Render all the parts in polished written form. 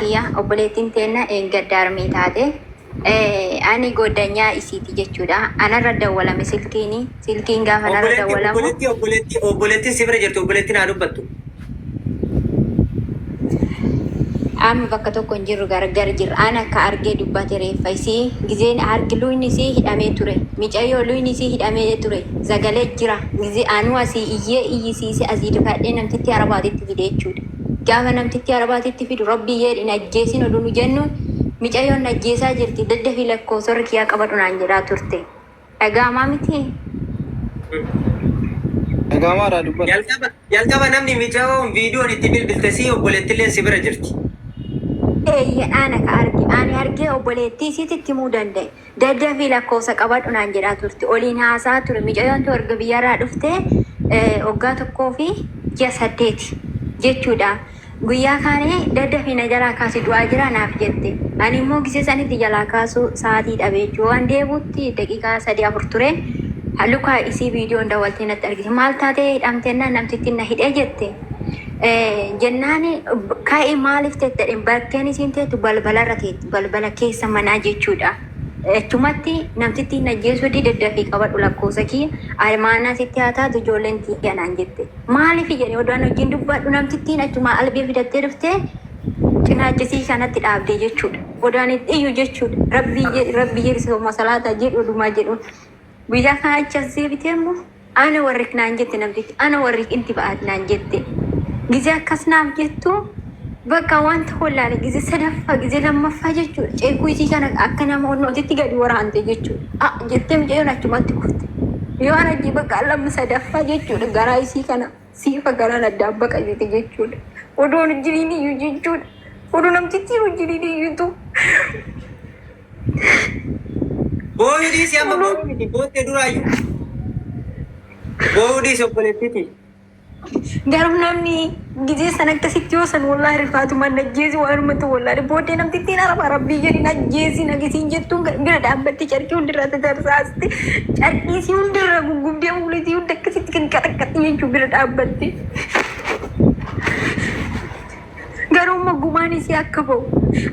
kiyya obboleettiin teenna gaddaarmee taate ani goddanyaa isiiti jechuudha. Anarra dawwalame silkiin gaafa narra dawwalamu. Obboleettiin si bira jirtu obboleettiin haa dubbattu. Amma bakka tokko hin jirru gargar jirra. Ana akka argee dubbate reeffa isii gizeen argi luyni isii hidhamee ture. Micayyoo luyni isii hidhamee ture. Zagalee jira. Gizee anuu asii iyyee iyyisiise asii difadhee namtitti arabaatitti fide jechuudha. Gaafa namtitti arabaatitti fidu rabbi yeedhin ajjeesin oduu nu jennu micayyoon ajjeesaa jirti. Daddafi lakkoofsorri kiyyaa qabadhu naan jedhaa turte. Dhagaamaa miti. Dhagaamaadha dubbata. Jalqaba namni micayyoon viidiyoon itti bilbiltesii obboleettillee si bira jirti. Ana ka ani argee obboleettii isiitti himuu danda'e. Daddafi lakkoofsa qabadhu naan jedhaa turte. Oliin haasaa ture. Micayyoon tu erga biyyarraa dhufte waggaa tokkoo fi ji'a 8 jechuudha. Guyyaa kaanii daddafi na jalaa kaasii du'aa jira naaf jette. Ani immoo gisee sanitti jalaa kaasuu sa'aatii dhabee jechuudha. Waan deebuutti daqiiqaa 3-4 ture. Lukaa isii viidiyoon daawwaltee natti argite. Maal taatee hidhamteenna namtitti na hidhee jette. Jennaan ka'ee maaliif teettadhe bakkeen isiin teettu balbalarra teetti. Balbala keessa manaa jechuudha. Achumatti namtitti na ajjeessuuti daddafii qabadhu lakkoofsa kiyya. Almaanaa sitti haa taatu ijoolleen tiyya naan jette. Maaliif jedhee odaan wajjin dubbadhu namtittiin achuma albee fidattee dhuftee cinaachisii kanatti dhaabdee jechuudha. Odaan iyyuu jechuudha. Rabbi jedhi masalaataa jedhu dhumaa jedhu. Biyya kana achasii bitee immoo ana warri naan jette namtitti. Ana warri inti ba'aati naan jette. Gizee akkas naaf jettu bakka wanta hollaale gizee sadaffaa gizee lammaffaa jechuudha. Ceekuu isii kana akka nama onnootitti gadi waraante jechuudha. Jettee micayyoon achumatti kufte. Yoo ana bakka lamma sadaffaa jechuudha. Garaa isii kana siifa garaan addaan baqate jechuudha. Odoon hojjiriin iyyuu jechuudha. Odoo namtitti hojjiriin iyyuutu. Booyudii si amma booyudii booddee duraayyuu. Booyudii si obboleettiiti. Garuu namni gizee san akkasitti yoo san wallaahi rifaatuma najjeesi waanumatti wallaahi booddee namtittiin araba rabbii jedhi najjeesi nagisiin jettuun bira dhaabbatte carqii hundirra tatarsaasti carqiisii hundirra gugubdee muleetii hunda akkasitti kan qaxaqqaxi jechuu bira dhaabbatte. Garuu gumaan isii akka ba'u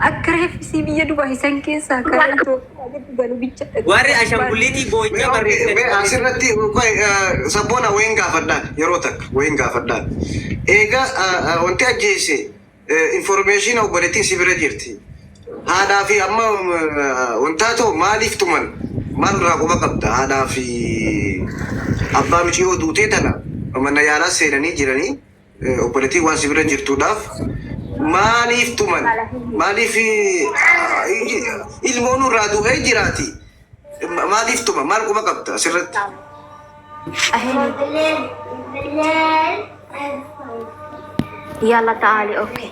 akka reeffisii biyya Dubaay isan keessaa karaa Itoophiyaa galu bicha. Warri ashangulliitii boo'ichaa barreeffame. Asirratti sabboona wayiin gaafadhaan yeroo takka wayiin gaafadhaan. Egaa wanti ajjeese informeeshinii obboleettiin si bira jirti. Haadhaa fi amma wantaa ta'u maaliif tuman maal irraa quba qabda haadhaa fi abbaa michiyoo duutee tana mana yaalaa seenanii jiranii obboleettiin waan si bira jirtuudhaaf. Maaliif tuman maaliif ilmoon irraa du'ee jiraati maaliif tuman maal quba qabda asirratti. Yalla ta'ali okay.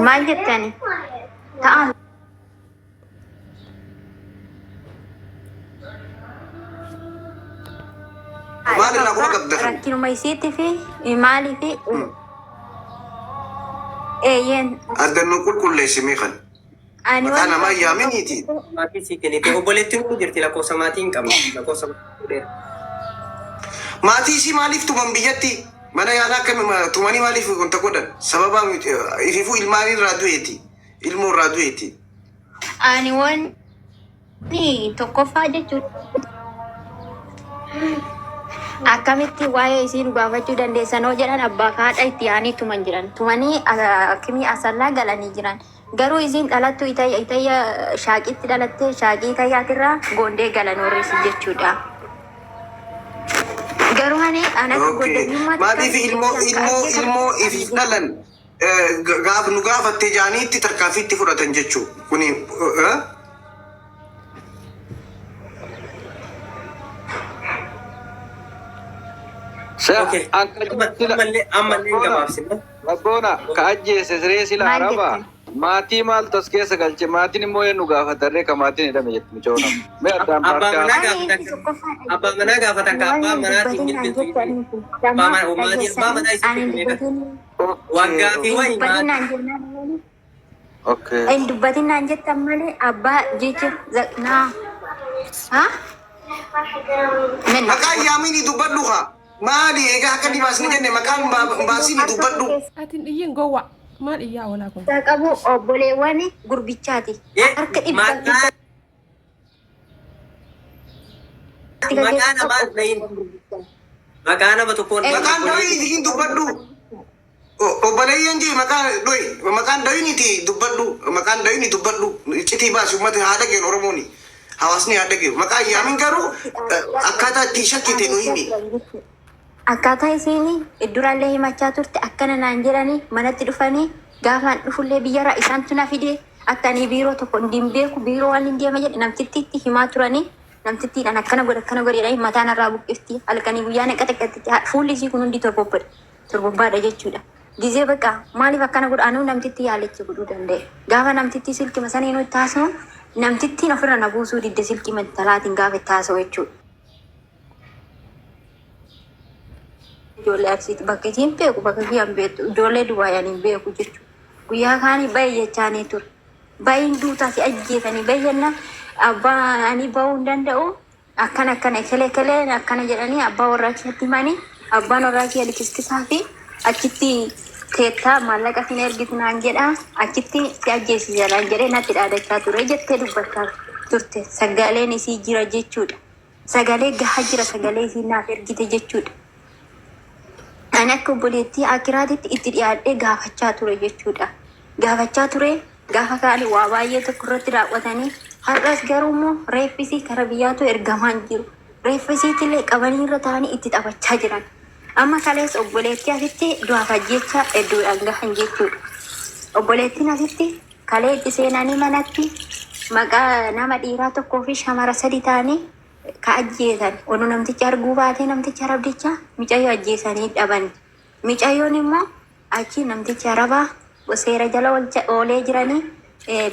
Maal jettani? Ta'al. Maal irraa quba qabda? Rakkinuma isiitti fi maalii fi Addannoo qulqulleessimee kan. Maqaan namaa yaaminiiti. Maatii sii kennite obboleettiin kun jirti lakkoofsa maatii hin qabne lakkoofsa maatii isii maaliif tuman biyyatti mana yaalaa akkami tumanii maaliif wanta godhan sababa ififuu ilmaan irraa du'eeti ilmoo irraa du'eeti. Ani waan tokkoffaa jechuudha. Akkamitti waa'ee isii dhugaafachuu dandeessanoo jedhan abbaa fi haadha itti yaanii tuman jiran. Tumanii akkamii asallaa galanii jiran. Garuu isiin dhalattu itayya shaaqiitti dhalattee shaaqii tayyaatirraa goondee galan warrisi jechuudha. Garuu ani akka gondeenyummaatti. Maaliif ilmoo ifiif dhalan nu gaafattee jaaniitti tarkaanfiitti fudhatan jechuu kuni. Rabboona ka ajjeese siree sila araba maatii maaltu as keessa galche maatiin immoo eenyu gaafatarree ka maatiin hidhame jettu michoona. Mee addaan abbaa manaa gaafatan ka abbaa manaatiin bilbiltu. Abbaa manaa isin waggaa fi wayii maatii. Hin dubbatin naan jettan malee abbaa jecha naa. Maqaan yaamini dubbadhu haa. Maali egaa akka dibaasni jenne maqaan baasii dubbadhu. Atin iyyin gowwa Maal iyyaa oolaa kun? qabu obboleewwan gurbichaati. Harka dhibba Maqaa namaa dhayin. Maqaa nama tokkoon. Maqaan dhoyi isin dubbadhu. Obboleeyyan jee maqaan dhoyiniti dubbadhu. Maqaan dhoyini dubbadhu. Iccitii baasi uummata haadha geen Oromooni. Hawaasni haadha geen. Maqaa yaamin garuu akkaataa itti shakkite nu himi. Akkaataa isiin durallee himachaa turte akkana naan jedhanii manatti dhufanii gaafaan dhufullee biyyarraa isaantu na fide akkanii biiroo tokko hin beeku biiroo waan hin deema jedhe namtittiitti himaa turanii namtittiidhaan akkana godhedha mataan irraa buqqifti halkanii guyyaa naqaxaqatti fuulli isii kun hundi torbobbaadha jechuudha. Gizee bakka maaliif akkana godhaanuu namtitti yaalichi godhuu danda'e. Gaafa namtitti silkima sanii nuti taasisu namtittiin ofirra na buusuu didde silkii talaatiin gaafa itti haasa'u jechuudha. Ijoollee aksiiti bakka isiin beeku bakka isiin beektu ijoollee duwwaayaan hin beeku jechuudha. Guyyaa kaanii baay'ee jechaanii ture. Baay'een duutaa fi ajjeesanii baay'eenna abbaa ani bahuu hin danda'u akkana kelee akkana jedhanii abbaa warraa keessatti himanii abbaan warraa kiyya likiskisaa fi achitti teettaa maallaqa sin ergitu naan jedhaa achitti si ajjeesisanaan jedhee natti dhaadachaa ture jettee dubbachaa turte sagaleen isii jira jechuudha. Sagalee gahaa jira sagalee isii naaf ergite jechuudha. Ani akka obboleettii akiraatitti itti dhiyaadhee gaafachaa ture jechuudha. Gaafachaa ture gaafa kaanii waa baay'ee tokko irratti raawwatanii har'as garuu immoo reeffisii kara biyyaatu ergamaan jiru. Reeffisiitillee qabanii irra taa'anii itti taphachaa jiran. Amma kalees obboleettii asitti du'aaf ajjeechaa hedduudhaan gahan jechuudha. Obboleettiin asitti kalee itti seenanii manatti maqaa nama dhiiraa tokkoo fi shamara sadi ta'anii ka ajjeesan onu namtichi arguu baatee namtichi arabdicha micayyoo ajjeesanii dhaban. Micayyoon immoo achi namtichi arabaa seera jala oolee jiranii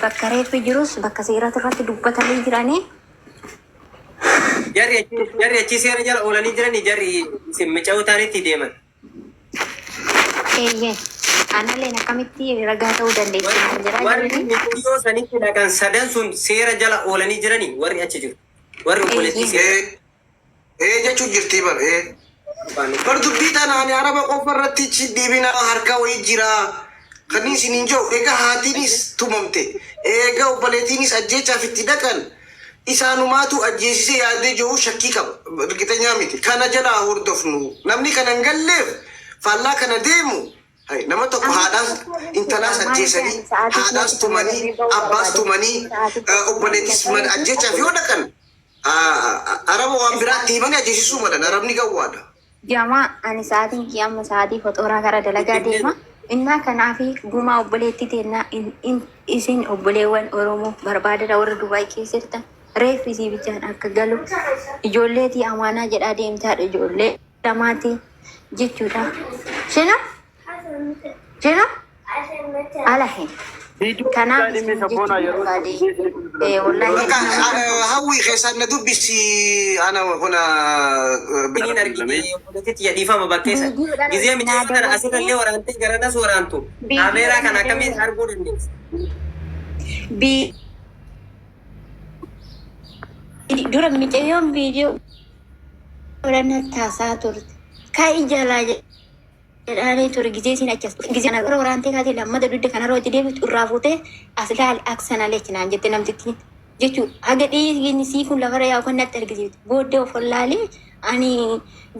bakka reeffi jirus bakka seerata irratti dubbatanii jiranii. Jarri achi seera jala oolanii jiranii jarri micayyoo taanitti deeman. Anallee akkamitti ragaa ta'uu dandeessu? Warri micayyoo sanitti dhaqan sadan sun seera jala oolanii jiranii warri achi jiru. Warri obboleettii seera. Jechuun jirtii bar. Bar dubbii tanaan araba qofa irratti deebina harka wayii jira. Kan isiniin jiru egaa haatiinis tumamte. Egaa obboleettiinis ajjeechaaf itti dhaqan. Isaanumaatu ajjeesisee yaadee jiru shakkii qaba. Birgiteenyaa miti. Kana jalaa hordofnu. Namni kana hin galleef faallaa kana deemu. Nama tokko haadhaas intalaas ajjeesanii haadhaas tumanii abbaas tumanii obboleettis ajjeechaaf yoo dhaqan. Araba waan biraatti himanii ajjeesisuu malan arabni gawwaadha. Jamaa ani sa'aatiin kiyamma sa'aatii foxooraa gara dalagaa deema. Innaa kanaafi gumaa obboleettii teennaa isin obboleewwan Oromoo barbaadada warra Dubaay keessa jirtan reeffi isii bichaan akka galu ijoolleetii amaanaa jedhaa deemtaadha ijoollee lamaati jechuudha. Shina ala hin. Kanaaf hawwii keessaan na dubbisi ana kuna Biniin argitee obboleettii dhiifama bakkeessa. Gizee micayyoo kana asirrallee waraantee garanas waraantu. Kaameeraa kana akkamiin arguu dandeessa? Dura micayyoon viidiyoo godhanna taasaa turte. Ka'ii jalaa jedhanii ture gizee isin achas gizee kana waraantee kaatee lammata dudde kanarra hojii deebitu irraa fuutee as ilaali aksana leechinaan jette namtittiin jechuudha. Haga dhiigni sii kun lafarra yaa'u kan natti argisiifte booddee of wallaalee ani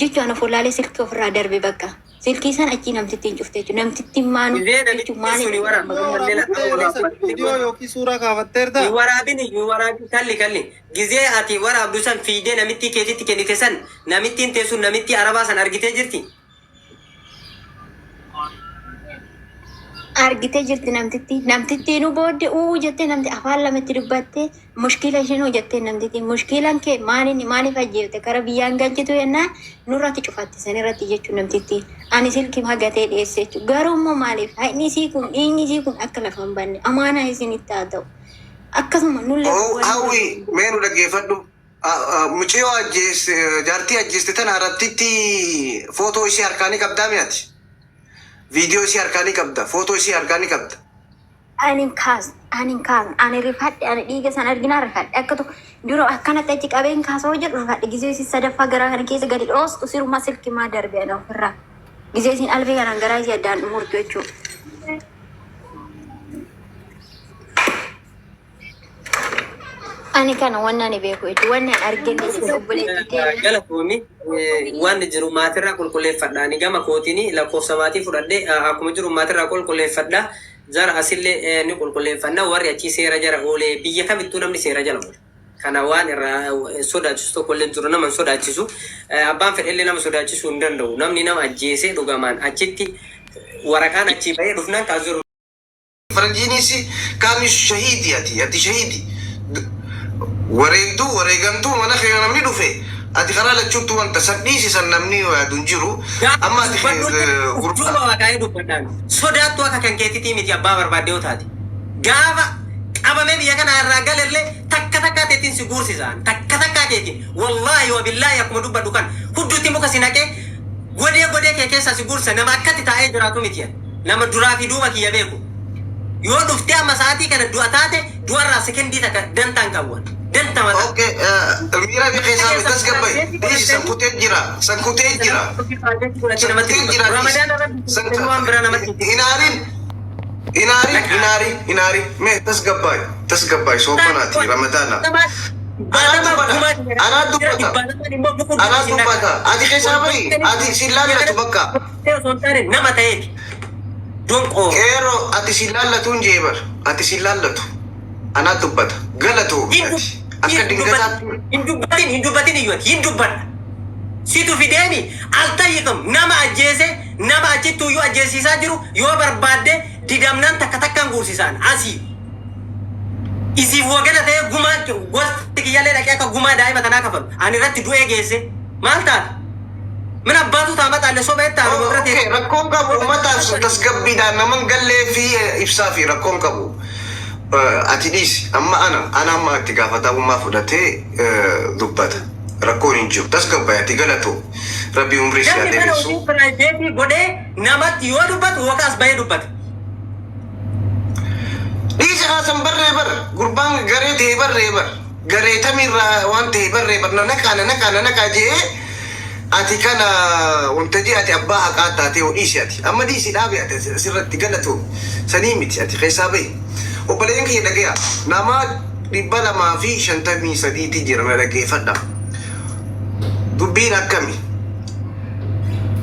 jechuun of wallaalee silkii ofirraa darbe bakka silkii san achii namtittiin cufte jechuudha. Namtittiin maanu jechuun maali? Viidiyoo yookiin suuraa kaafatteerta? Waraabin kalli. Gizee ati waraabdu san fiidee namitti keetitti kennite san namittiin teessuun namitti arabaa san argitee jirti. Argitee jirti namtittiin booddee jettee namti afaan lamatti dubbattee mushkila ishiin jettee namtittiin mushkilan kee maaliif ajjeefte kara biyyaan galchitu yennaan nurratti cufatte san irratti jechuun namtittiin ani silkii hagatee dhiyeesse jechuudha. Garuu immoo maaliif dhiigni isii kun akka lafa hin banne amaanaa isinitti haa ta'u akkasuma nullee. Hawwii meenu dhaggeeffadhu. Mucayyoo ajjeeste jaartii ajjeeste tana irratti footoo ishee harkaanii qabdaa mi'aati. Viidiyoo isii harkaanii qabda. Footoo isii harkaanii qabda. Ani kaas. Ani rifadhe. Ani dhiiga san arginaa rifadhe. Akka tokko dura akkanatti achi qabeen kaasoo jedhu rifadhe. Gizee isin sadaffaa garaa kana keessa gadi dhoostu siruma silkii maa darbe ana ofirraa. Gizee isin albee kanaan garaa isii addaan dhumurtu jechuudha. Ani kana wannan ne beeku itti wannan argine si obboleetti teenya. Galatoomi waan jiru maatirraa qulqulleeffadha. Ani gama kootini lakkoofsa maatii fudhadhee akkuma jiru maatirraa qulqulleeffadha. Jara asillee ni qulqulleeffanna warri achi seera jara oolee biyya kamittuu namni seera jala oole. Kana waan irraa sodaachisu tokkollee jiru nama sodaachisu. Abbaan fedhellee nama sodaachisuu hin danda'u. Namni nama ajjeesee dhugamaan achitti waraqaan achi bahee dhufnaan kan jiru. Faranjiinisi kaami shahiidi ati shahiidi. Wareegduu wareegamtuu mana keenya namni dhufe. Ati karaa lachuutu wanta sadhiisi san namni yaadu hin jiru. Amma ati gurgurtaa waaqaa'ee dubbadhaan sodaattu akka kan keetiitii miti abbaa barbaaddeeoo taate. Gaafa qabamee biyya kana irraa galallee takka takkaa teetiin si guursisaan takka takkaa teetiin wallaahi wa billaahi akkuma dubbadhu kan hudduutti muka si naqee godee kee keessa si guursa nama akkatti taa'ee jiraatu miti nama duraa fi duuba kiyya beeku. Yoo dhuftee amma sa'aatii kana du'a taate du'arraa sekendii takka dantaan qabuun. Oke, mira di kisah betas gapai. Ini sangkutnya jira. Inari. Me tas gapai. Sopan hati Ramadana. Anak tu bata. Adi kisah beri. Adi silan lah tu baka. Nama tahu. Dongko. Kero adi silan lah tu jeber. Adi silan lah tu. Anak tu bata. Galatu. Akka Hindubbatin iyyuu hindubbadha. Situ fideemi altayyiqam nama ajjeese nama achittuu iyyuu ajjeesiisaa jiru yoo barbaadde didamnaan takka takkaan guursisaan asii. Isiif wagana ta'ee gumaa gosti kiyyaallee dhaqee akka gumaa daa'ima tanaa kafalu. Ani irratti du'ee geesse maal taata? Min abbaatu taama xaalle soba itti aanu bira ta'e. Rakkoon qabu uummataaf tasgabbiidhaan naman gallee fi ibsaa fi rakkoon qabu. Ati dhiisi amma amma itti gaafatamummaa fudhatee dubbata rakkoon hin jiru tasgabbaa'e ati galatu rabbi umrii si adeemsisu. Namni kana piraayiveetii godhee namatti yoo dubbatu waqaas bahee dubbata. Dhiisi haasan barree gurbaan garee ta'e barree garee tamirraa waan ta'e barree naqaa jee ati kana wanta jee ati abbaa haqaa taatee oo dhiisi ati amma dhiisi dhaabe ati asirratti galatu sanii miti ati keessaa bahi. Obboleen kiyya dhagaya nama 253 jira na dhaggeeffadha. Dubbiin akkami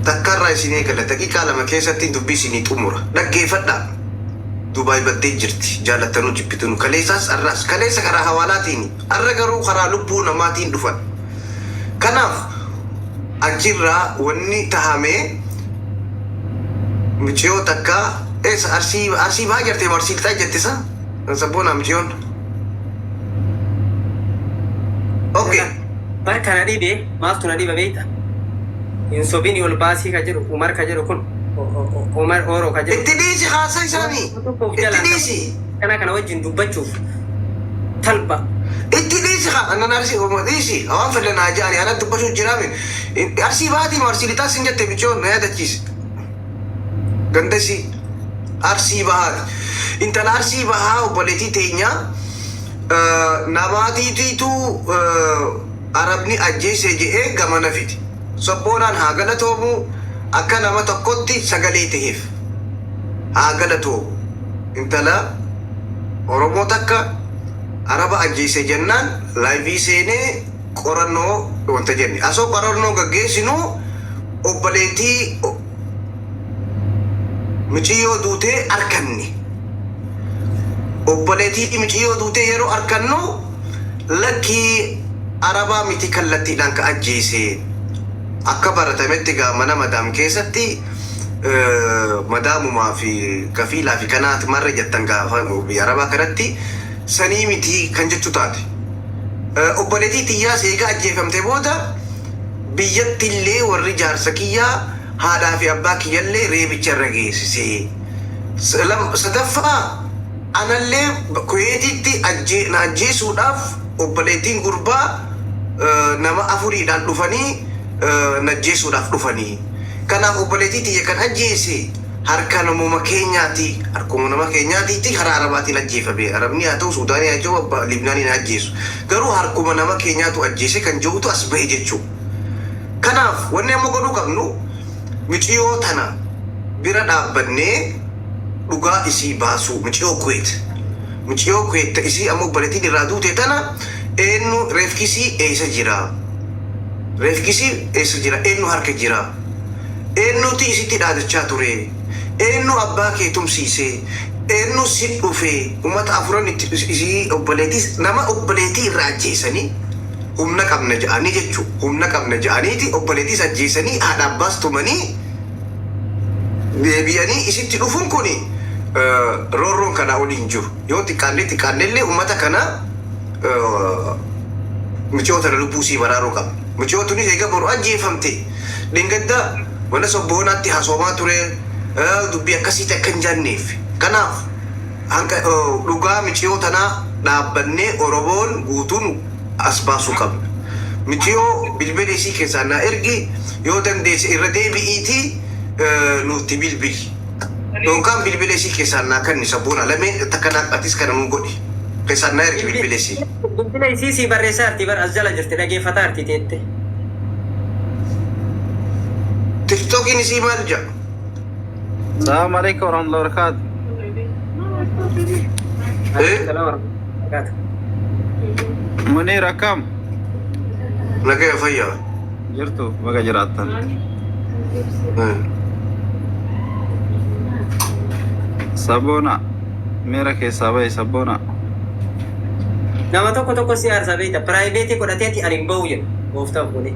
takkarraa isin eegala daqiiqaa lama keessatti dubbii isinii xumura dhaggeeffadha. Dubaay baddee jirti jaalattanuu jibbitunu kaleessaas arraas kaleessa karaa hawaalaatiin arra garuu karaa lubbuu namaatiin dhufan. Kanaaf achirraa wanni tahamee mucayyoo takka arsii baa jirtee marsiiltaa jettisa. Sabona mjion. Okay. Barka na dhibe maaltu na dhiba beekta. Hin sobini ol baasii ka jedhu Umar ka jedhu kun Umar Oro ka jedhu. Itti dhiisi haasaa isaanii. Itti dhiisi. Kana wajjin dubbachuuf talba. Itti dhiisi annan arsii dhiisi waan fedhan haa jaani ana dubbachuu jiraamin. Arsii baatii marsiilitaa sin jette bichoon na yaadachiisi. Gandasi arsii bahaati. Intala arsii bahaa obboleetii teenya namaatiitiitu arabni ajjeese je'ee gamana fiti. Sabboonaan haa galatoomu akka nama tokkotti sagalee ta'eef haa galatoomu. Intala Oromoo takka araba ajjeese jennaan laayivii seenee qorannoo wanta jenne. Asoo qorannoo gaggeessinu obboleetii mucayyoo duutee arkanne. Obboleetii mucayyoo duutee yeroo arkannu lakkii arabaa miti kallattiidhaan ka ajjeese akka baratametti mana madaam keessatti madaamumaa fi kafiilaa fi kanaati marra jettan gaafa biyya arabaa kanatti sanii miti kan jechuu taate. Obboleetii xiyyaas eegaa ajjeefamte booda biyyattillee warri jaarsa kiyyaa haadhaa fi abbaa kiyyallee reebicha irra geessise. Sadaffaa anallee kuweetitti na ajjeesuudhaaf obboleettiin gurbaa nama afuriidhaan dhufanii na ajjeesuudhaaf dhufanii. Kanaaf obboleettii tiyya kan ajjeese harka namuma keenyaati. Harkuma nama keenyaatiitti karaa arabaatiin ajjeefame. Arabni haa ta'u Suudaanii haa ta'u Libnaaniin ajjeesu. Garuu harkuma nama keenyaatu ajjeese kan jirutu as bahe jechuudha. Kanaaf wanni amma godhuu qabnu mucayyoo tana bira dhaabbannee dhugaa isii baasuu mucayyoo Kuweet isii amma obboleettiin irraa duute tana eenyu reefkisii eessa jira? Reefkisii eessa jira? Eenyu harka jira? Eenyuti isitti dhaadachaa ture? Eenyu abbaa kee tumsiise? Eenyu si dhufe? Uummata afuran itti isii obboleettis nama obboleettii irraa ajjeesanii humna qabna jedhanii jechuudha. Humna qabna jedhaniiti obboleettis ajjeesanii haadha abbaas tumanii deebi'anii isitti dhufuun kuni roorroon kana waliin jiru. Yoo xiqqaannellee uummata kana michoota lubbuu sii baraaruu qaba. Michootunis eega boru ajjeefamte dhingadda mana sobboonaatti hasoomaa ture dubbii akkasiitti akka hin jaanneef. Kanaaf hanga dhugaa michiyoo tanaa dhaabbannee Oromoon guutuun as baasuu qabna. Michiyoo bilbila isii keessaa naa ergi yoo dandeesse irra deebi'iitii nuti bilbili. Yookaan bilbila isii keessaa naa kanni sabboona lameen takka naaqatis kana nu godhi. Keessaa naa ergi bilbila isii. Bilbila isii si barreessaa arti bar as jala jirti dhaggeeffataa arti teette. TikTokiin isii maal jedha? Assalamu alaikum warahmatullahi wabarakatuh. Munir akkam? Nagaya fayyaa. Jirtu baga jiraattan. Sabboona miira keessaa bahe sabboona. Nama tokko si aarsa beekta. Piraayiveetii godhateeti ani hin bahu jedhu. Gooftaaf godhe.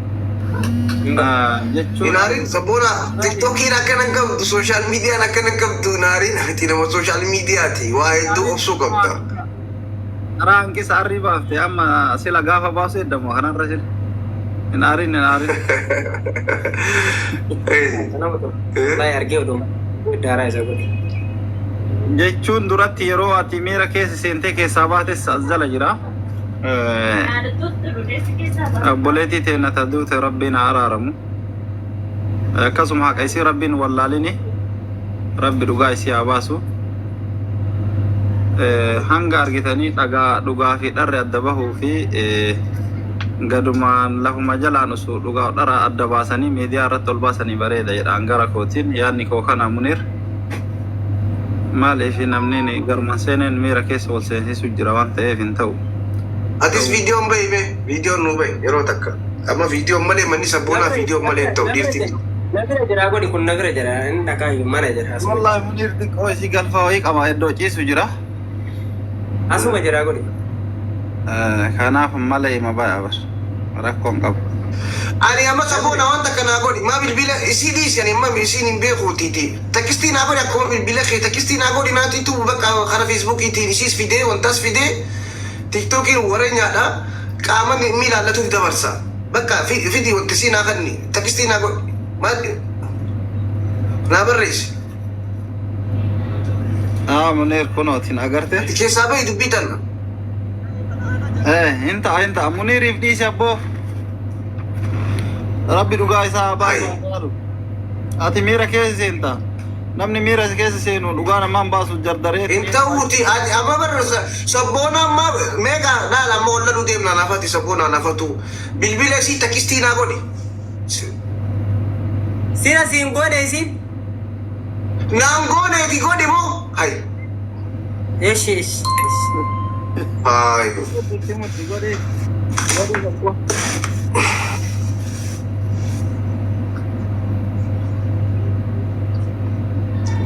Jechuun Naariin sabboona TikTokiin akkana hin qabdu, sooshaal miidiyaan akkana hin qabdu. Naariin ati nama sooshaal miidiyaati. Waa hedduu obsuu qabda. karaa hanqisa arrii baafte amma sila gaafa baasu eddamu kanarra jira. Hin aarin. Baay'ee argee oduu daaraa isa godhe. Jechuun duratti yeroo ati miira keessa seentee keessaa baates as jala jira. Obboleettii teenya taduute rabbiin haa araaramu. Akkasuma haqa isii rabbiin wallaalini rabbi dhugaa isii haa baasu. Hanga argitanii dhagaa dhugaa fi dharri adda bahuu fi gadumaan lafuma jalaan osoo dhugaa dhara adda baasanii miidiyaa irratti ol baasanii bareeda jedhaan gara kootiin yaadni koo kana Munir. Maaliif namni garumaan seeneen miira keessa ol seensisu jira waan ta'eef hin ta'u. Atis viidiyoon bahime viidiyoon nu bahe yeroo takka. Amma viidiyoon malee manni sabboonaa viidiyoon malee hin ta'u dhiirti. Nagara jira godhi kun nagara jira inni dhagaa mana jira. Wallahi Munir xiqqoo isii galfaa wayii qaba iddoo ciisu jira. Asuma jira godhi. Kanaaf malee hima baay'ee bar rakkoon qabu. Ani amma sabboona wanta kanaa godhi maa bilbila isii dhiisi ani amma isiin hin beekuutiiti. Takkistii naa godhi akkuma bilbila kee takkistii naa godhi naatiitu bakka kara feesbuukiitiin isiis fidee wantas fidee tiktookiin wareenyaadha qaama miilaallatuuf dabarsa. Bakka fidii wanti isii naa kanni takkistii naa godhi maal naa barreessi. Munir kunootiin agarte. Keessaa bahi dubbii tanna. Hinta Muniriif dhiisi abboo. Rabbi dhugaa isaa baasu. Ati miira keessa seenta. Namni miira keessa seenu dhugaa namaan baasu jardaree. Hin ta'uuti amma barreessa sabboona amma meeqa dhaala amma wallaluu deemna nafati sabboona nafatu bilbila isii takkistii naa godhi. Sina siin godhe isiin. Naan gooneeti godhi moo? Hai. Eesh. Hai.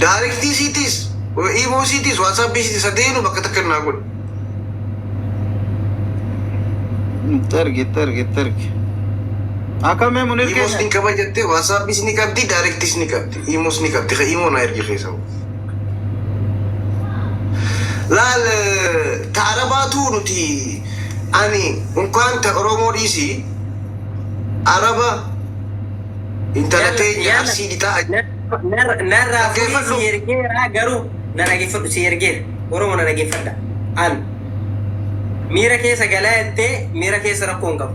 Directii siitis, imo siitis, WhatsApp siitis adeenu bakka takka naa godhi. Tergi. Akkamii Munir Imos keessa? ni qaba jettee WhatsAppis ni qabdi, directis ni qabdi, imos ni qabdi. Ka imo na ergi keessa. Laal taarabaatu nuti ani unkaan ta Oromoo dhiisi Araba intalatee arsii dhitaa. Narraa fuudhii si ergeera garuu na dhaggeeffadhu si ergeera. Oromoo na dhaggeeffadha. An miira keessa galaa jettee miira keessa rakkoo hin qabu.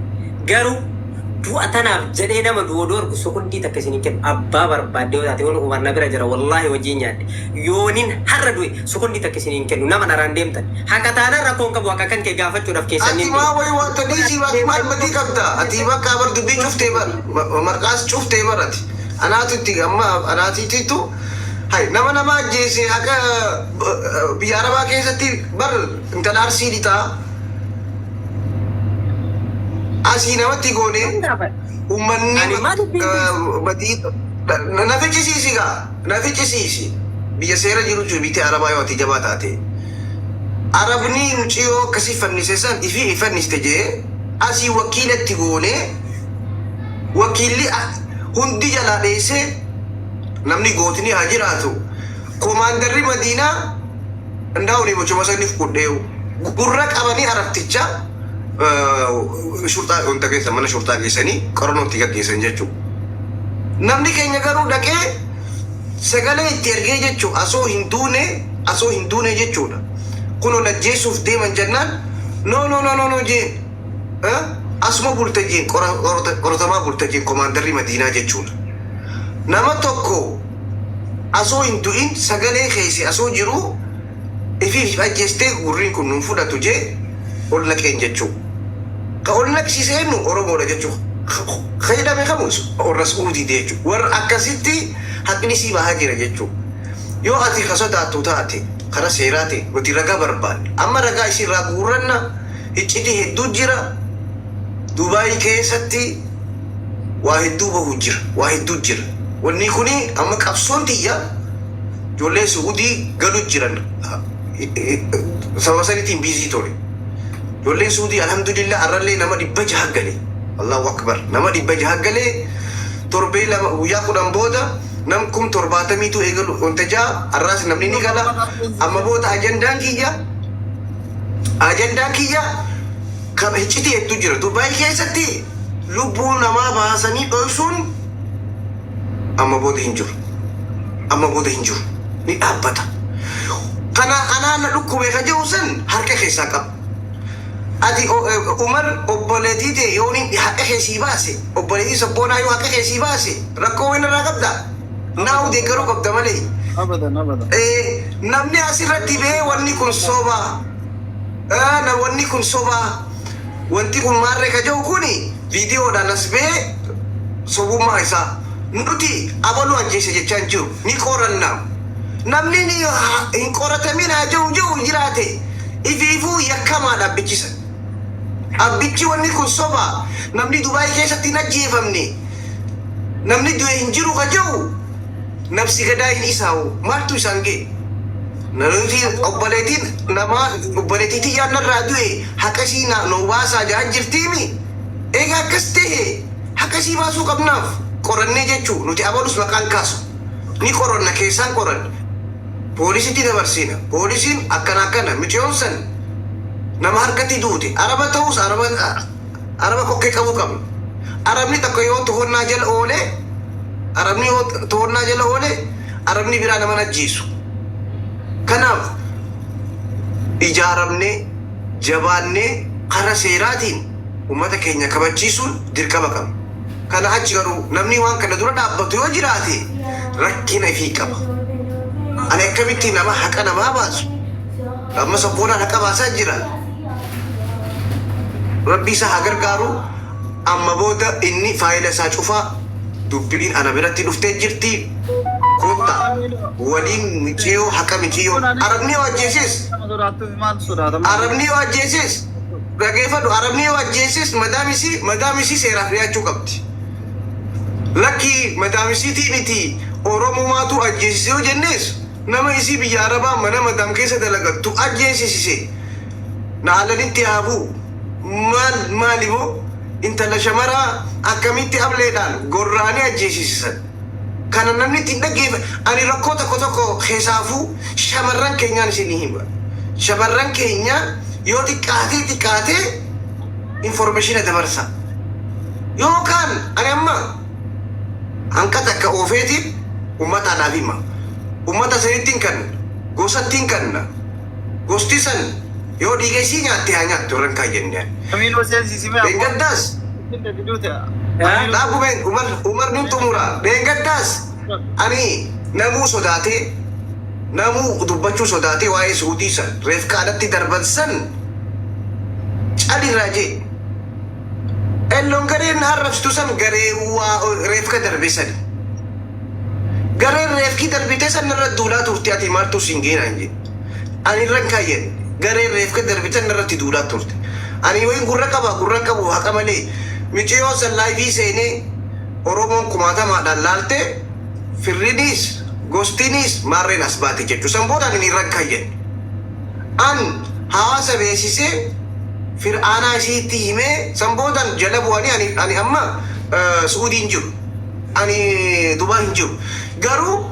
Garuu du'a tanaaf jedhee nama du'oo dorgu sokondii takka isin kennu abbaa barbaaddee yoo taate waan umarna bira jira wallaahi wajjin nyaadde yoonin har'a du'e sokondii takka isin kennu nama dharaan deemtan haka taanaan rakkoo hin qabu akka kan kee gaafachuudhaaf keessan Ati maa wayi wanta dhiisii bakki maal matii qabda. Ati bakka bar dubbii cuftee bar marqaas cuftee bar ati. Anaatitti amma anaatiittu hai nama ajjeese akka biyya Arabaa keessatti bar intala arsii dhitaa. asii namatti goone ummanni Ani maal badii na ficcisiisi gaa na ficcisiisi biyya seera jiru jiru biitee arabaa yoo ati jabaa taate arabni muciyoo akkasii fannise san ifi ifanniste jee asii wakiilatti goone wakiilli hundi jalaa dheesse namni gootni haa jiraatu komaandarri madiinaa እንዳሁን የሞቸመሰኒፍ ቁዴው ጉራ ቀበኒ አረፍትቻ ሹርጣ ወንተ ከሰ መነ ሹርጣ ከሰኒ ቀሮኖት ይገሰን ጀቹ namni keenya garuu dhaqee sagalee itti ergee jechuu asoo hin duune jechuudha kunoo lajjeessuuf deeman jennaan no jeen asuma bulte jeen qoratamaa bulte jeen komaandarri madiinaa jechuudha nama tokko asoo hin du'in sagalee keessa asoo jiru ifi ajjeestee gurriin kun nuun fudhatu jee ol naqeen jechuu ka ol naqsiiseennu oromoodha jechuu fayyadame kamus warra suudii jechuu warra akkasitti haqni sii bahaa jira jechuu yoo ati ka sodaattu taate kara seeraate nuti ragaa barbaanne amma ragaa isirraa guurranna icciti hedduu jira Dubaayii keessatti waa hedduu bahu jira wanni kuni amma qabsoon tiyya ijoollee suudii galu jiran sababa sanitiin biizii tole ijoolleen suudii alhamdulillah arrallee nama 600 galee allahu akbar nama 600 galee torbee lama guyyaa 10 booda nam 70,000tu eegalu wanta jaa arraas namni ni gala amma booda ajandaan kiyya kan icciti hedduu jira Dubaayii keessatti lubbuu namaa baasanii dhoysuun amma booda hin jiru ni dhaabbata kana anaana dhukkubee ka jiru san harka keessaa qaba ati umar obboleetii ta'e yoo inni haqa keessii baase obboleetii sabboonaa yoo haqa keessii baase rakkoo waan irraa qabda naawu deeggaruu qabda malee namni asirratti bee wanni kun sobaa wanti kun maarree ka jiru kuni viidiyoodhaan as bee sobummaa isaa nuti abaluu ajjeese jechaan jiru ni qorannaa namni hin qoratamin haa jiru jiraate ifiifuu yakkamaa dhaabbichisa abbichi wanni kun sobaa namni Dubaayii keessatti hin ajjeefamne namni du'e hin jiru ka jiru nafsi gadaa hin isaa'u maaltu isaan ga'e nuti obboleetii tiyyaan narraa du'e haqasii nu baasaa jaan jirtiimi egaa akkas ta'e haqasii baasuu qabnaaf qorannee jechuu nuti abalus maqaan kaasu ni qoranna keessaan qoranne poolisitti dabarsina poolisiin akkana micoon san nama harkatti duute araba ta'us araba kokkee qabuu qabna arabni tokko yoo tohonnaa jala oole arabni biraa nama ajjeesu kanaaf ijaaramne jabaannee kara seeraatiin ummata keenya kabachiisuun dirqama qabna kana achi garuu namni waan kana dura dhaabbatu yoo jiraate rakkina ifii qaba ani akkamitti nama haqa namaa baasu amma sabboonaan haqa baasaa jira rabbi isaa haa gargaaru amma booda inni faayila isaa cufaa dubbiin ana biratti dhuftee jirti kotta waliin miciyoo haqa miciyoo arabni yoo ajjeeses dhageeffadhu arabni yoo ajjeeses madaamisii seeraaf dhiyaachuu qabdi lakkii madaamisiitii miti oromomaatu ajjeesise yoo jennees nama isii biyya arabaa mana madaam keessa dalagattu ajjeesisise naalanitti haabuu maalimoo intala shamaraa akkamitti ableedhaan gorraanii ajjeesisisan kana namni ittiin dhaggeeffa ani rakkoo tokko keessaafuu shamarran keenyaan isinii hima shamarran keenya yoo xiqqaatee informeeshina dabarsa yookaan ani amma hanqata akka oofeetiin ummataadhaaf hima ummata sanittiin kan gosattiin kanna gosti san yoo dhiigeessii nyaatte haa nyaattu irran kaayyanneen deengaddaas dhaabumeen umar nin xumura deengaddaas ani namuu sodaatee namuu dubbachuu sodaatee waa'ee suudii san reef kaadhatti darban san calirraa jee elloon gareen arrabsitu san garee reef ka darbe sani gareen reefkii darbite san irra duulaa turte ati maaltu siin geenaan jee ani irran kaayyen gareen reefka darbite irratti duulaa turte Ani wayin gurra qabu haqa malee. Michiyoo san laayifii seenee Oromoon kumaatamaadhaan laalte firrinis gostinis maarreen as baate jechuudha. San boodaan inni rakkayyan. An hawaasa beeksisee fir'aanaa isiitti himee san boodaan jala bu'anii ani amma Suudii hin jiru. Ani Dubai hin jiru. Garuu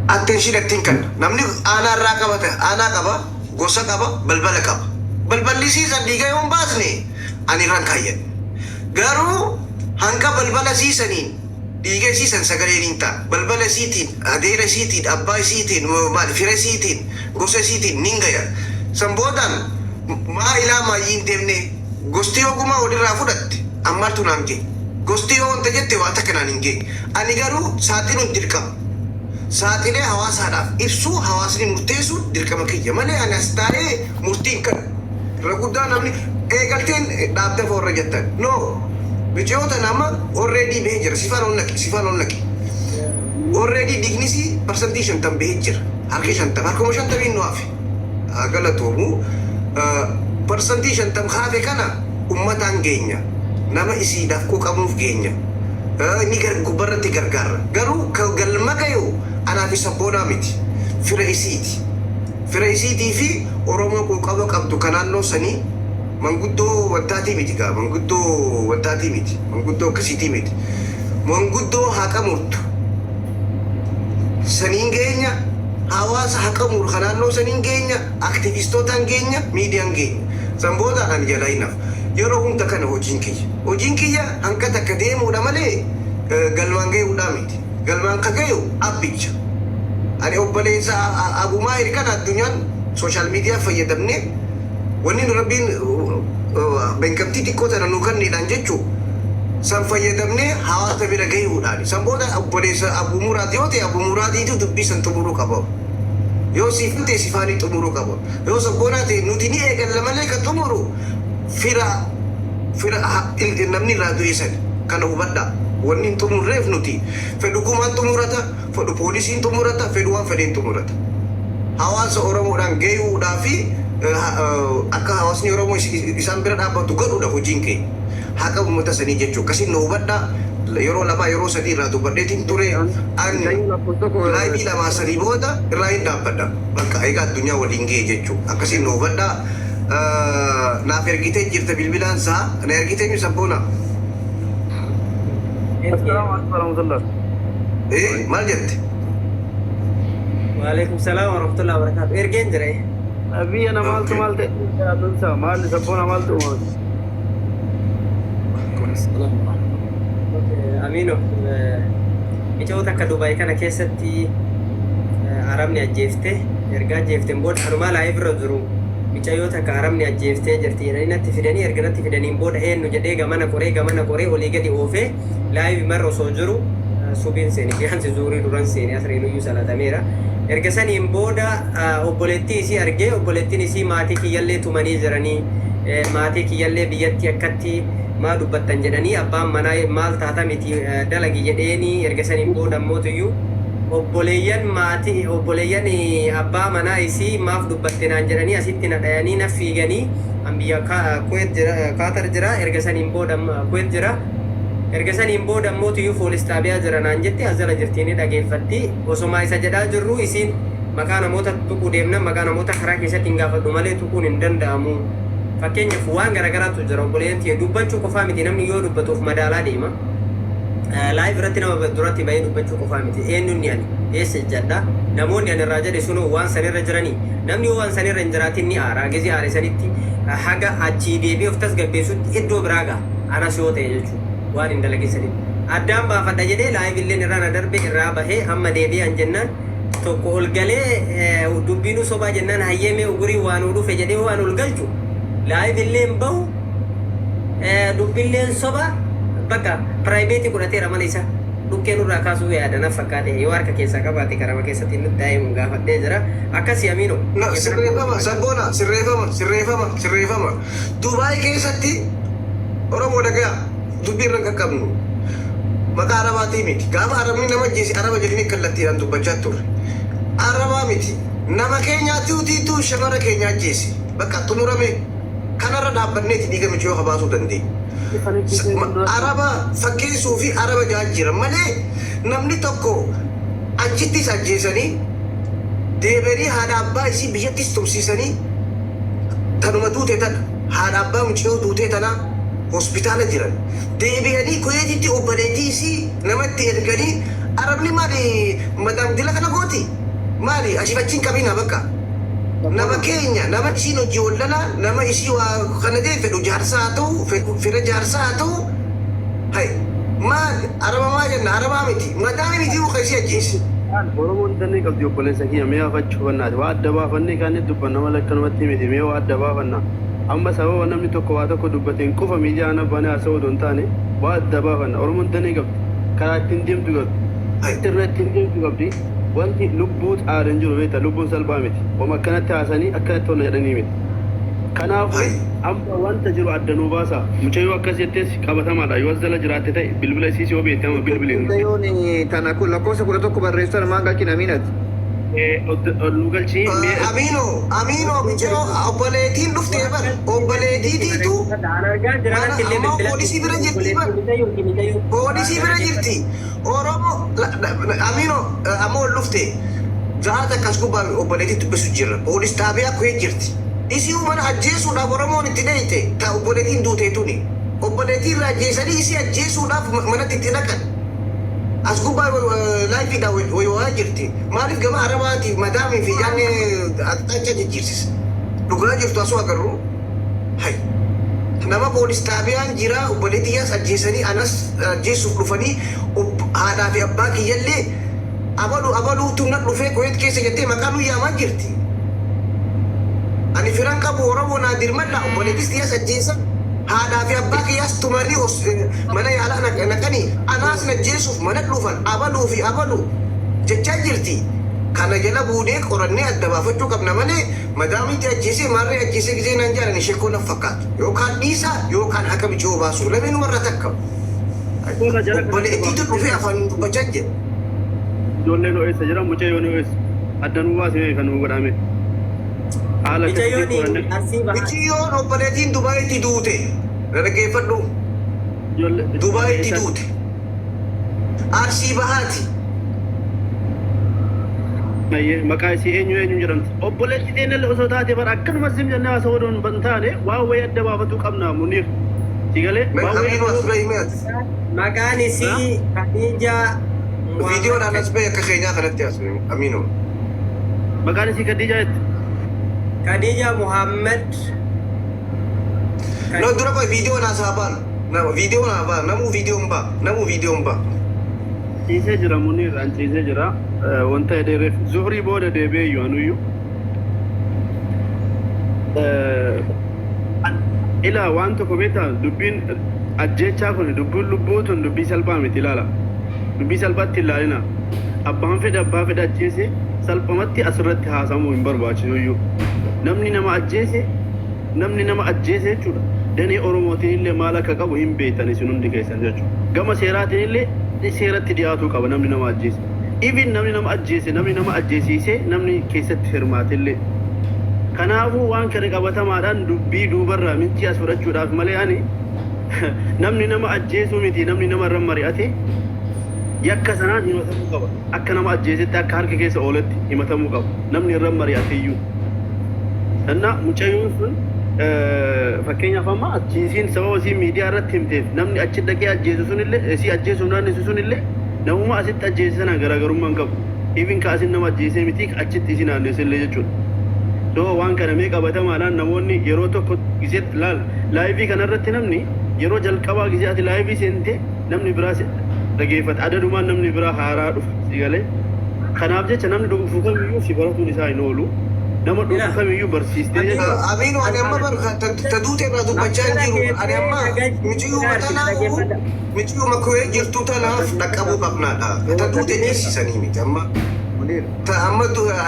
attention ittiin kenna. Namni aanaa irraa qabata. Aanaa qaba, gosa qaba, balbala qaba. Balballi siisan dhiiga yoo hin baasne ani rakkayyan. Garuu hanga balbala siisaniin dhiiga siisan sagaleen hin ta'a. Balbala siitiin, adeera siitiin, abbaa siitiin, fira siitiin, gosa siitiin nin gaya. San boodaan maa ilaa maayyii hin deemne gosti ogumaa walirraa fudhatte ammaltu naan gee. Gosti yoo wanta jette waan takka naan hin gee. Ani garuu saaxiluun dirqama. Saaxilee hawaasaadhaaf ibsuu hawaasni murteessu dirqama kiyya malee ani as taa'ee murtiin kana. Irra guddaa namni eegalteen dhaabda foorra jettan. No. Michoota nama already bahee jira. Sifaan ol naqi. Already dignisi parsantii 50 bahee jira. Harki 50, harkuma 50 nu hafe. Galatoomu parsantii 50 hafe kana ummataan geenya. Nama isiidhaaf quuqamuuf geenya. Inni gubbarratti gargaara. Garuu galma gayuu anaaf isa boonaa miti. Fira isiiti. Fira isiitii fi Oromoo quuqama qabdu kan naannoo sanii manguddoo wantaatii miti gaa manguddoo wantaatii miti manguddoo akkasiitii miti manguddoo haqa murtu saniin geenya hawaasa haqa muru kan naannoo saniin geenya aktiivistootaan geenya miidiyaan geenya san boodaan ani jalaa hinaaf yeroo hunda kana hojiin kiyya hanga takka deemuudha malee galmaan gahuudhaa miti galmaan ka gahu abbicha ani obboleessa abumaa hirkan addunyaan sooshaal miidiyaa fayyadamne wanni rabbiin beekamtii xiqqoo tana nu kenniidhaan jechuun san fayyadamnee hawaasa bira gahuudhaan san booda obboleessa Abuu Muraad yoo ta'e Abuu Muraadiitu dubbii san xumuruu qaba. Yoo siif hin ta'e sifaanii xumuruu qaba. Yoo sabboonaa ta'e nuti ni eegalla malee kan xumuru fira namni irraa du'e san kana hubadhaa. Wanni hin xumurreef nuti fedhu gumaan xumurata, fedhu poolisiin xumurata, fedhu waan fedheen xumurata. Hawaasa Oromoodhaan gahuudhaa fi akka hawaasni Oromoo isaan bira dhaabbatu godhuudha hojiin keenya. Haqa uummata sanii jechuudha. Akkasiin nu hubadhaa. Yeroo lama yeroo sadii irraa dubbadheetiin ture ani laaybii lamaa sadii booda irraa hin dhaabbadha. Bakka egaa addunyaa waliin ga'e jechuudha. Akkasiin nu hubadhaa. Naaf ergitee jirta bilbilaan isaa na ergitee mi sabboona. Assalamualaikum warahmatullah. Maal jette? Waalaikumsalam warahmatullahi wabarakatuh. Ergeen jira. Biyya namaaltu maal ta'e adunsa maal sabboona maaltu Amino, michoota akka Dubaay kana keessatti Arabni ajjeeftee erga ajjeefteen booda hanumaa laayif irra jiru michoota akka Arabni ajjeeftee jirti jedhanii natti fidanii erga natti fidaniin booda eenyu jedhee gamana qoree olii gadi oofee laayif marra osoo jiru subiin seeni fiyaansi zuurii duran seeni asriinuyyuu salatameera. Erga saniin booda obboleettii isii argee obboleettiin isii maatii kiyyallee tumanii jiranii maatii kiyyallee biyyatti akkatti maa dubbattan jedhanii abbaan manaa maal taata miti dalagi jedheeni erga saniin booda mootiyyuu obboleeyyan abbaa manaa isii maaf dubbatte naan jedhanii asitti na dhayanii na fiiganii biyya Kuwait jira Kaatar jira erga saniin booda Kuwait jira erga saniin booda mootiyyuu poolis xaabiyaa jira naan jetti asala jirtiini dhageeffatti osoma isa jedhaa jirru isiin maqaa namoota tuquu deemna maqaa namoota karaa keessatti hin gaafadhu malee tuquun hin danda'amu. Fakkeenyaaf waan garagaraatu jira obboleettii dubbachuu qofaa miti namni yoo dubbatuuf madaalaa deema. Laayif irratti nama duratti bahee dubbachuu qofaa miti eenyuun ani eessa jedha namoonni ani irraa jedhe sunoo waan sanirra jiranii namni yoo waan sanirra hin jiraatin ni aara gizii aare sanitti haga achii deebi'ee of tasgabbeessutti iddoo biraa ga'a anas yoo ta'e jechuudha waan hin dalageessanitti. Addaan baafadha jedhee laayif illee irraa na darbe irraa bahee amma deebi'an jennaan tokko ol galee dubbiinuu sobaa jennaan hayyeemee ugurii waan dhufe jedhee waan ol galchu. Laayif illeen bahu dubbiilleen soba bakka piraayiveetii godhateera mala isa dhukkeen irraa kaasuu yaadana fakkaate yoo harka keessaa qabaate karama keessatti inni daa'imman gaafadhee jira akkasii amiino. Sirreeffama sabboona sirreeffama Dubaay keessatti Oromoo dhagaa dubbii irra qaqqabnu maqaa arabaatii miti gaafa arabni nama ajjeese araba jedhanii kallattiidhaan dubbachaa turre arabaa miti nama keenyaatti utiituu shamara keenya ajjeese bakka xumurame. kanarra dhaabbanneeti dhiiga michoo kabaasuu dandeenye. Araba fakkeessuu fi araba jira malee namni tokko achittis ajjeesanii deebi'anii haadha abbaa isii biyyattis tumsiisanii tanuma duute tana haadha abbaa mucayyoo duutee tana hospitaala jiran deebi'anii kuyeetitti obboleettii isii namatti erganii arabni maali madam dila kana gooti maali ashifachiin qabina bakka nama keenya nama isiin hojii wallala nama isii waa kana ta'e fedhu jaarsaa haa ta'u fedha jaarsaa haa ta'u hay maali araba maa jenna arabaa miti madaami miti muka isii ajjeesi. Oromoon dannee qabdi obboleessa kiyya mee hafachuu bannaati waa adda baafannee kaanni dubbanna mala akkanumatti miti mee waa adda baafanna amma sababa namni tokko waa tokko dubbateen qofa miidiyaan abbaan haasa'uu odoo hin taane waa adda baafanna Oromoon dannee qabdi karaa ittiin deemtu qabdi irra ittiin deemtu qabdi wanti lubbuu xaaran jiru beekta lubbuun salphaa miti wama akkanatti haasanii akkanatti tolna jedhanii miti kanaafuu amma wanta jiru addanuu baasa mucayyoo akkas jettees qabatamaadha yoo as jala jiraatte ta'e bilbila isiis yoo beekte amma bilbiliin Mucayyoon tana kun lakkoofsa 11 barreessan maan galchina miinati. nu galchii Amino mucayyoo obboleettiin dhuftee bar obboleettiitiitu amma poolisii bira jirti bar poolisii bira jirti Oromoo Amino amma ol dhuftee jaata akkas gubbaa obboleettii dubbisu jirra poolis xaabiyaa kuhee jirti. Isi umana ajjeesuudhaaf Oromoon itti dheeyite ta obboleettiin duuteetuni obboleettii irraa ajjeesanii isi ajjeesuudhaaf manatti itti naqan as gubbaa laayifiidha wayyaa jirti maaliif gama arabaati madaamii fi yaanni attacha jijjiirsisa dhugaa jirtu asuu agarru hay nama poolis xaabiyaan jira obboleettiyaas ajjeesanii anas ajjeesuuf dhufanii haadhaa fi abbaa kiyyallee abaluutu na dhufee kuweet keessa jettee maqaa nu yaamaa jirti. Ani firan qabu Oromoo naa dirmadha obboleettis tiyas ajjeesa haadhaa fi abbaa kiyyaas tumanii mana yaalaa naqanii anaas najjeesuuf mana dhufan abaluu fi abaluu jechaa jirti. Kana jala buunee qorannee adda baafachuu qabna malee madaamitti ajjeesee maarree ajjeesee gisee naan jaalan ishee koo naaf fakkaatu yookaan dhiisaa yookaan akka bichoo baasu lameen warra takka. Obboleettiitu dhufee afaan dubbachaa jira. Ijoolleen ho'eessa jira mucayyoo ho'eessa addanuu baasee kan nu godhame. Mucayyoon obboleettiin Dubaayitti duute dhaggeeffadhu Dubaayitti duute Arsii Bahaati. Maqaa isii eenyu jedhamti obboleettii teenyallee osoo taate bara akkanumas sim jennee haasa'uu odoon ban taane waa wayii adda baafachuu qabna muniif sigalee maqaan isii Khadijaa viidiyoodhaan as ba'e akka keenyaa kanatti haasa'u Amino maqaan isii Khadijaa jetti. Khadija Muhammad. No dura kau video na sahabat. Nama video na apa? Namu video mba. Ciisee jira Munir an ciisee jira wanta edere zuhrii booda deebee iyyuu anuyyuu ilaa waan tokko beektaa dubbiin ajjechaa kun dubbiin lubbuu tun dubbii salphaa miti ilaala dubbii salphaatti ilaalina abbaan fedhe abbaa fedhe ajjeese salphamatti asirratti haasamuu hin barbaachisu iyyuu namni nama ajjeese jechuudha danee Oromootiin illee maal akka qabu hin beektan isin hundi keessan jechuudha gama seeraatiin illee seeratti dhiyaatuu qaba namni nama ajjeese even namni nama ajjeese namni nama ajjeesiisee namni keessatti hirmaate illee kanaafuu waan kana qabatamaadhaan dubbii duubarraa mintii as fudhachuudhaaf malee ani namni nama ajjeesuu miti namni nama irra mari'ate yakka sanaan himatamuu qaba akka nama ajjeesetti akka harka keessa ooletti himatamuu qaba namni irra mari'ate iyyuu sanna mucayyoon sun fakkeenyaaf amma ajjeesiin sababa isii miidiyaa irratti himteef namni achi dhaqee ajjeesu sunillee si ajjeesuuf naannisu sunillee namuma asitti ajjeese sana garaagarummaan qabu even ka asin nama ajjeesee miti achitti isi naannesillee jechuudha doo waan kana mee qabatamaadhaan namoonni yeroo tokko gisee laayivii kanarratti namni yeroo jalqabaa gisee ati laayivii seente namni biraa dhageeffata adadumaan namni biraa haaraa dhufa sigalee kanaaf jecha namni dhufu kamiyyuu si baratuun isaa hin oolu nama dhufu kamiyyuu barsiistee jechuudha. Aminu ani amma bar taduute irraa dubbachaa hin jiru ani amma mucayyoo tanaaf mucayyoo makuwee jirtu tanaaf dhaqqabuu qabnaadha taduute dhiisisanii miti amma amma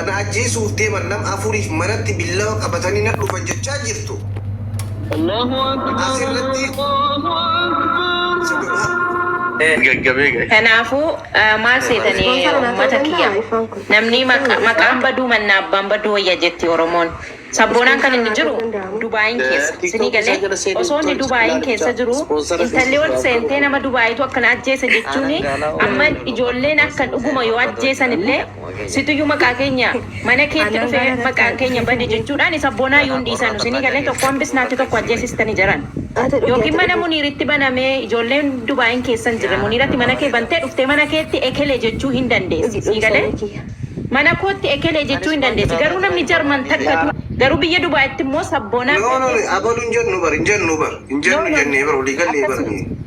na ajjeesuuf deeman nam afuriif manatti billawa qabatanii na dhufan jechaa jirtu. Asirratti Kanaafuu maal seetanii uummata kiyya namni maqaan baduu mannaa abbaan baduu wayya jetti Oromoon Sabboonaan kan inni jiru Dubaayin keessa. Sinii galee osoo inni Dubaayin keessa jiru intalli ol seentee nama Dubaayitu akkana ajjeesa jechuun amma ijoolleen akka dhuguma yoo ajjeesan illee situyyuu maqaa keenya mana keetti dhufee maqaan keenya bade jechuudhaan sabboonaa yuun dhiisan. Sinii galee tokko hambisnaatti tokko ajjeesistanii jiran. Yookiin mana Muniiritti banamee ijoolleen Dubaayin keessa hin jirre Muniiratti mana kee bantee dhuftee mana keetti ekelee jechuu hin dandeessi. Sinii galee mana kootti ekelee jechuu hin dandeessi. Garuu namni Jarman takkatu garuu biyya Dubaayitti immoo sabboonaa abalu injennu bar jennee bar olii gallee bar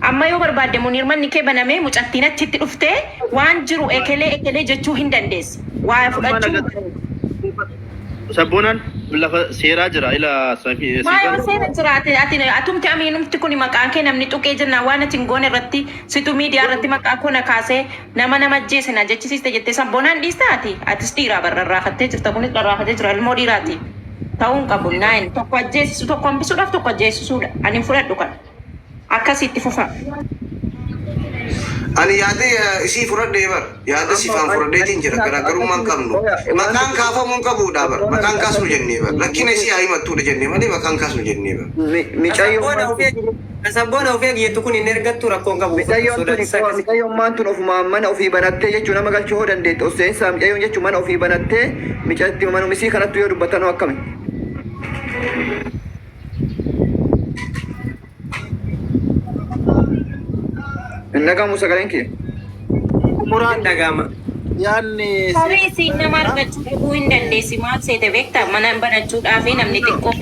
amma yoo barbaadde Muniir manni kee banamee mucattiin achitti dhuftee waan jiru ekelee jechuu hin dandeessi. Waa fudhachuu Sabboonaan lafa seeraa jira ila Maayo seera jiraate atumti amiinumti kun maqaan kee namni tuqee jirna waan ati hin goone irratti situ miidiyaa irratti maqaa koo na kaasee nama ajjeesina jechisiiste jettee sabboonaan dhiistaati. Atis dhiiraa barrarraafattee jirta kunis barraafatee jira ilmoo dhiiraati. Ta'uun qabu naayin tokko ajjeesisu tokko hambisuudhaaf tokko ajjeesisuudha. Ani fudhadhu kan akkasitti fufa. Ani yaada isii fudhadhee bar yaada sifaan fudhadheetiin jira garaagarummaan qabnu maqaan kaafamuun qabuudha bar maqaan kaasnu jennee bar rakkina isii haa himattuudha jennee malee maqaan kaasnu jennee bar sabboona ofii eegiyyeettu kun hin ergattu rakkoon qabu. Micayyoon maantun ofuma mana ofii banattee jechuun nama galchuu hoo dandeette. Osseensaa micayyoon jechuun mana ofii banattee micatti manumisii kanattu yoo dubbatanoo akkami? Nagamu sagaleen kee. Muraan dhagama. Yaanni Horii isiin nama argachuu dhibuu hin dandeessi. Maal seete beektaa mana banachuudhaaf namni xiqqoo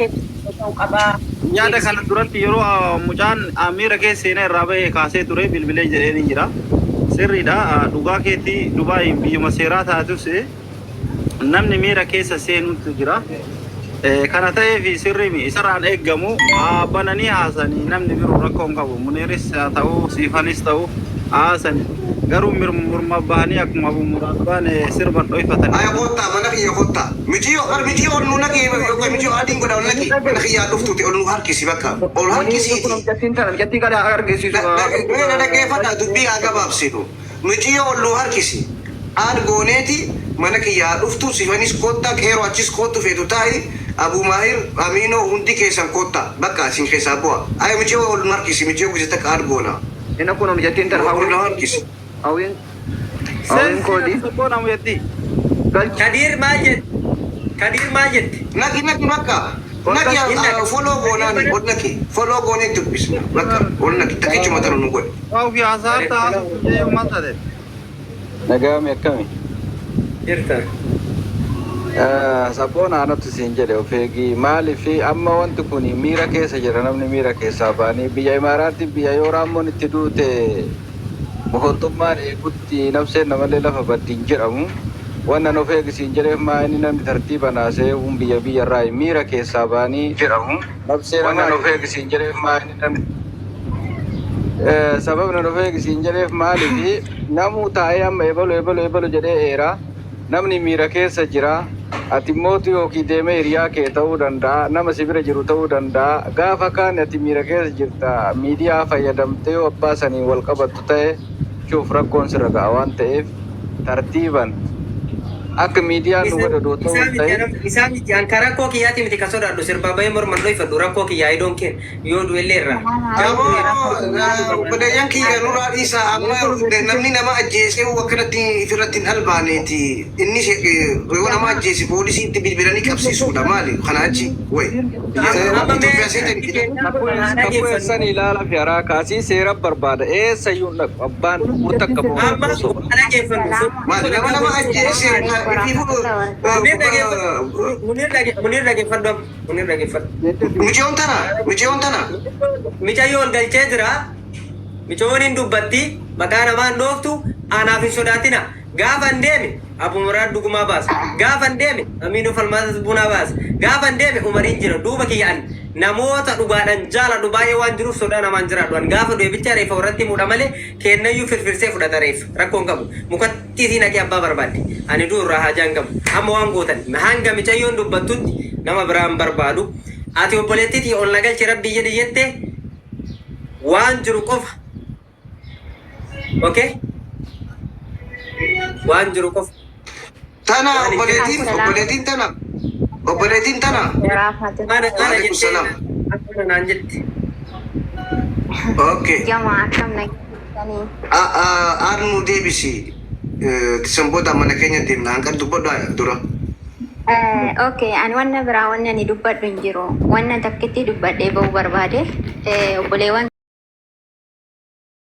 ta'uu qabaa. Yaada kana duratti yeroo mucaan miira keessa seenaa irraa bahee kaasee ture bilbilee jedheen hin jira. Sirriidha dhugaa keetti Dubaay biyyuma seeraa taatus namni miira keessa seenutu jira. Kana ta'eef sirriimi isarraan eeggamu bananii haasanii namni biroo rakkoo hin qabu. Muniiris ta'uu siifanis ta'uu haasanii garuu morma bahanii akkuma Muraan baane sirban dhoyfatanii. Aya kottaa mana kiyya kottaa miti ol nu naqee miti adiin godha ol naqee mana kiyyaa dhuftuuti ol nu harkisi bakka ol harkisiiti. Mijattii kana argisiisu. Dhaggeeffadhaa dubbii haa gabaabsinu miti ol nu harkisi aan gooneeti mana kiyyaa dhuftu sifanis kottaa qeeroo achis kottu feetu taa'i. Abu Mahir Amino hundi keessan kottaa bakka isin keessaa bu'a. Aya miti ol nu harkisi miti gusita ka argoona. Ina kun mijattiin tan Ol nu harkisi. hawin koodi. Sabboona muyatti. Kadir maal jetti? Naki bakka. Naki follow goonaan ol naki. Follow goonee dubbisna bakka ol naki takichuma tanu nu godhe. Waa ofii haasaarta haasa'u maal taate? nagaami akkami? Jirta. Sabboona anatti siin jedhe of eegi maaliif amma wanti kun miira keessa jira namni miira keessaa baanii biyya Imaaraatti biyya yoo raammoon itti duute mootummaan eegutti nabseen namallee lafa baddiin jedhamu wannan of eegi siin jedheef maa inni namni tartiiba naasee biyya irraa miira keessaa baanii jedhamu nabseen wannan of eegi siin jedheef maa inni namni sababni of eegi siin jedheef maaliif namuu taa'ee amma ebalu jedhee eeraa namni miira keessa jira. Ati mootu yookiin deemee hiriyaa kee ta'uu danda'a nama si bira jiru ta'uu danda'a gaafa kaan ati miira keessa jirta miidiyaa fayyadamtee yoo abbaa sanii wal qabattu ta'e cuuf rakkoon sirra ga'a waan ta'eef tartiiban akka miidiyaan nu godha doo ta'uu ta'e Isaan jaan rakkoo kiyyaati miti ka sodaadhu sirba bahee morman dhoyfadhu rakkoo kiyyaa idoon keen yoo du'ellee irraa. Badayyan kiyya nurraa dhiisaa amma namni nama ajjeesee wakkanatti ifirratti hin albaaneeti innis yoo nama ajjeese poolisiitti bilbilanii qabsiisuudha maali kana achi way. San ilaala fi haraa kaasii seera barbaada eessayyuu abbaan murta akka Maali nama ajjeese Munir dhaggeeffadhu. Michoon tana. Michayyoon galchee jira. Michoon hin dubbatti maqaa namaan dhooftu anaaf hin sodaatina. Gaafa hin deeme Abu Muraad dhugumaa baasa. Gaafa hin deeme Amiinuu Falmaatas bunaa baasa. Gaafa hin deeme Umariin jira duuba kiyyaan namoota dhugaadhaan jaaladhu baay'ee waan jiruuf sodaa namaan jiraadhu. Gaafa deebicha reefa irratti muudha malee kennayyuu firfirsee fudhata reef rakkoon qabu. Mukatti isii naqee abbaa barbaadde. Ani duurraa haajaan qabu. Amma waan gootan hanga Michayyoon dubbattutti nama biraan barbaadu. Ati obboleettiitii ol nagalchi rabbii jedhi jette waan jiru qofa. Okay? Waan jiru qofa. Tana obboleettiin tana. Obboleettiin tana. Raafatu. Ana Waalaikum salam. akkana naan jetti. Okay. Jamaa akkam naganii. Aarnu deebisi. Samboota mana keenya deemna. Hanqar dubbadhaa dura. Okay, ani wanna biraa wanna ni dubbadhu hin jiru. Wanna takkitti dubbadhee ba'uu barbaade obboleewwan